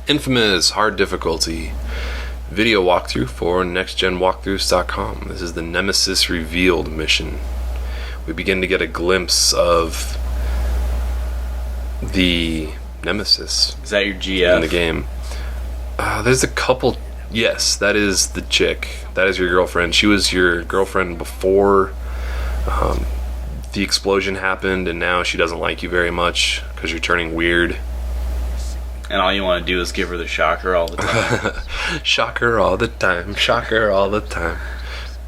inFamous hard difficulty video walkthrough for nextgenwalkthroughs.com. This is the Nemesis Revealed mission. We begin to get a glimpse of the Nemesis. Is that your GF? In the game. There's a couple. Yes, that is the chick. That is your girlfriend. She was your girlfriend before the explosion happened, and now she doesn't like you very much because you're turning weird. And all you want to do is give her the shocker all the time. Shocker all the time. Shocker all the time.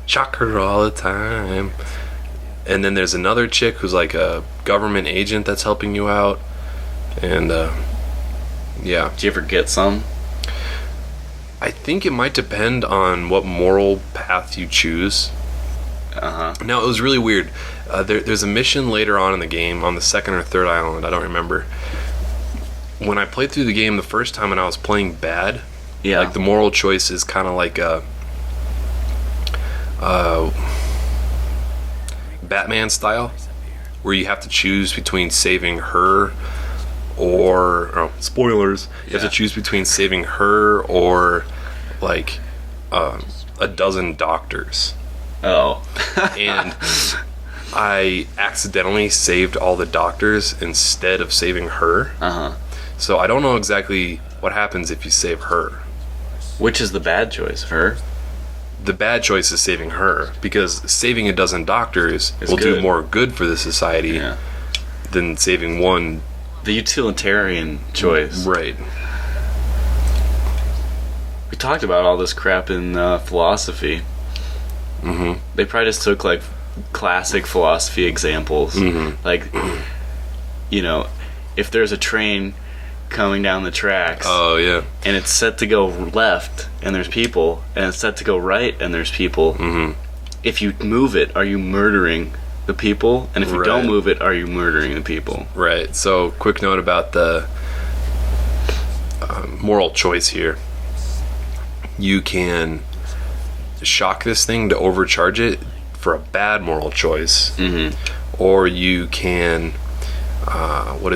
Shocker all the time. And then there's another chick who's like a government agent that's helping you out. And, yeah. Did you ever get some? I think it might depend on what moral path you choose. Now, it was really weird. There's a mission later on in the game, on the second or third island, I don't remember. When I played through the game the first time and I was playing bad, like the moral choice is kind of like a Batman style, where you have to choose between saving her or spoilers. You have to choose between saving her or like a dozen doctors. And I accidentally saved all the doctors instead of saving her. So I don't know exactly what happens if you save her. Which is the bad choice? Her? The bad choice is saving her, because saving a dozen doctors will do more good for the society than saving one. The utilitarian choice. Right. We talked about all this crap in philosophy. They probably just took like classic philosophy examples. Like, you know, if there's a train coming down the tracks, and it's set to go left and there's people, and it's set to go right and there's people, if you move it, are you murdering the people? And if you don't move it, are you murdering the people? Right. So quick note about the moral choice here. You can shock this thing to overcharge it for a bad moral choice, or you can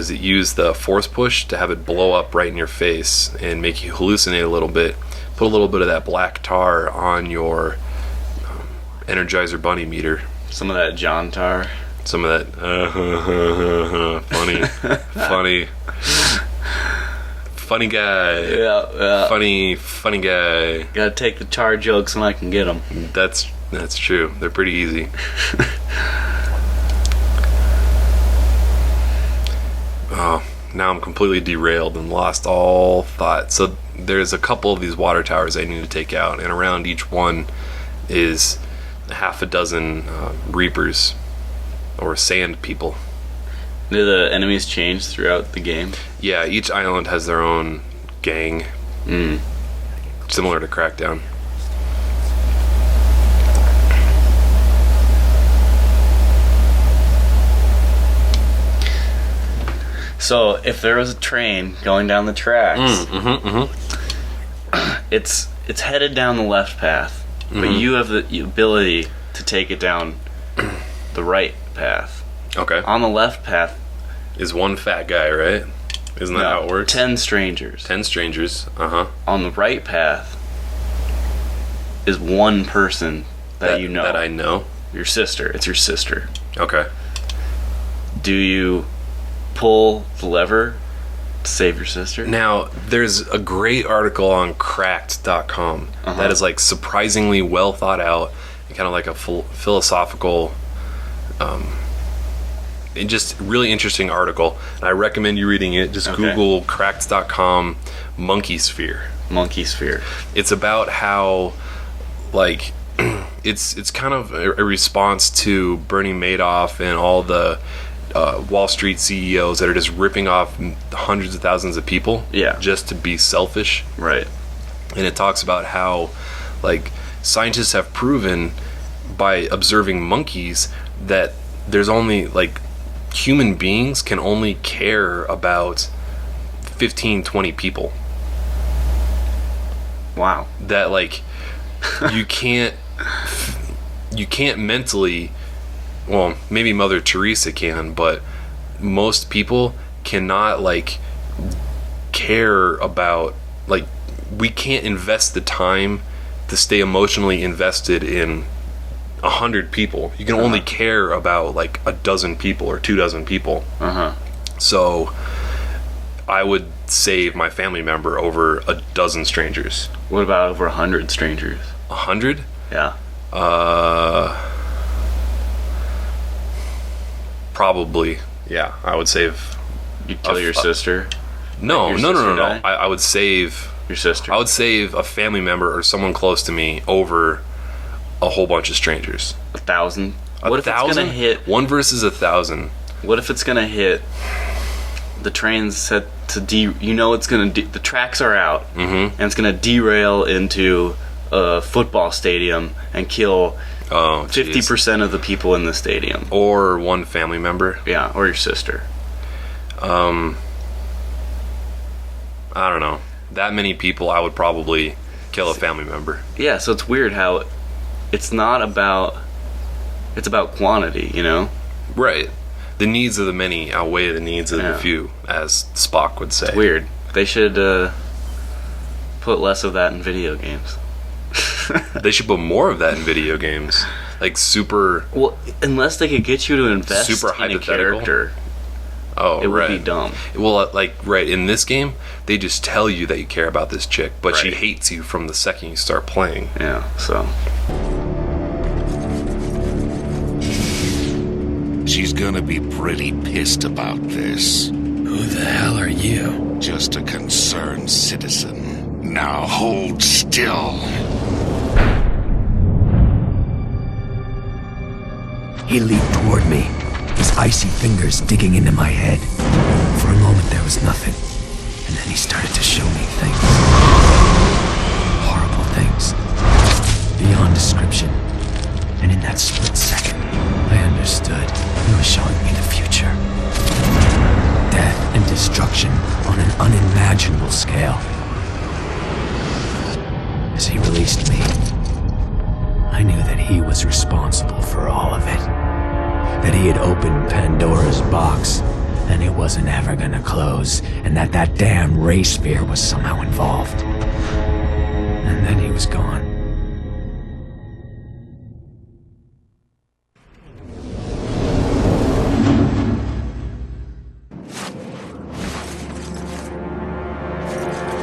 use the force push to have it blow up right in your face and make you hallucinate a little bit. Put a little bit of that black tar on your Energizer Bunny meter. Some of that John tar. Some of that funny guy. Funny guy. Gotta take the tar jokes when I can get them. That's true. They're pretty easy. Now I'm completely derailed and lost all thought. So there's a couple of these water towers I need to take out, and around each one is half a dozen reapers or sand people. Do the enemies change throughout the game? Yeah, each island has their own gang, similar to Crackdown. So if there was a train going down the tracks, it's headed down the left path, but you have the ability to take it down the right path. Okay. On the left path is one fat guy, right? Isn't that how it works? 10 strangers. 10 strangers. On the right path is one person that you know. That I know. Your sister. It's your sister. Okay. Do you pull the lever to save your sister? Now, there's a great article on cracked.com that is like surprisingly well thought out and kind of like a philosophical just really interesting article, and I recommend you reading it. Just Google cracked.com monkey sphere. It's about how like it's kind of a response to Bernie Madoff and all the Wall Street CEOs that are just ripping off hundreds of thousands of people just to be selfish. Right. And it talks about how like scientists have proven by observing monkeys that there's only like human beings can only care about 15-20 people. Wow. That like you can't mentally well, maybe Mother Teresa can, but most people cannot like care about, like, we can't invest the time to stay emotionally invested in 100 people. You can only care about like a dozen people or 24 people. So I would save my family member over a dozen strangers. What about over 100 strangers? 100? Yeah. Probably. Yeah, I would save. You'd kill your sister? No. Die? I would save your sister. I would save a family member or someone close to me over a whole bunch of strangers. 1,000? What if it's gonna hit 1 versus 1,000? What if it's gonna hit the train's set to it's gonna the tracks are out, and it's gonna derail into a football stadium and kill 50% of the people in the stadium, or one family member? Yeah, or your sister. I don't know. That many people, I would probably kill a family member. Yeah, so it's weird how it's about quantity, you know? Right. The needs of the many outweigh the needs of the few, as Spock would say. It's weird. They should put less of that in video games. They should put more of that in video games. Like super... Well, unless they could get you to invest super in a character. Oh, it would be dumb. Well, like, right, in this game, they just tell you that you care about this chick, but right. She hates you from the second you start playing. Yeah, so... She's gonna be pretty pissed about this. Who the hell are you? Just a concerned citizen. Now hold still. He leaped toward me, his icy fingers digging into my head. For a moment there was nothing, and then he started to show me things. Horrible things. Beyond description. And in that split second, I understood he was showing me the future. Death and destruction on an unimaginable scale. As he released me, I knew that he was responsible for all of it. That he had opened Pandora's box, and it wasn't ever gonna close, and that damn race fear was somehow involved.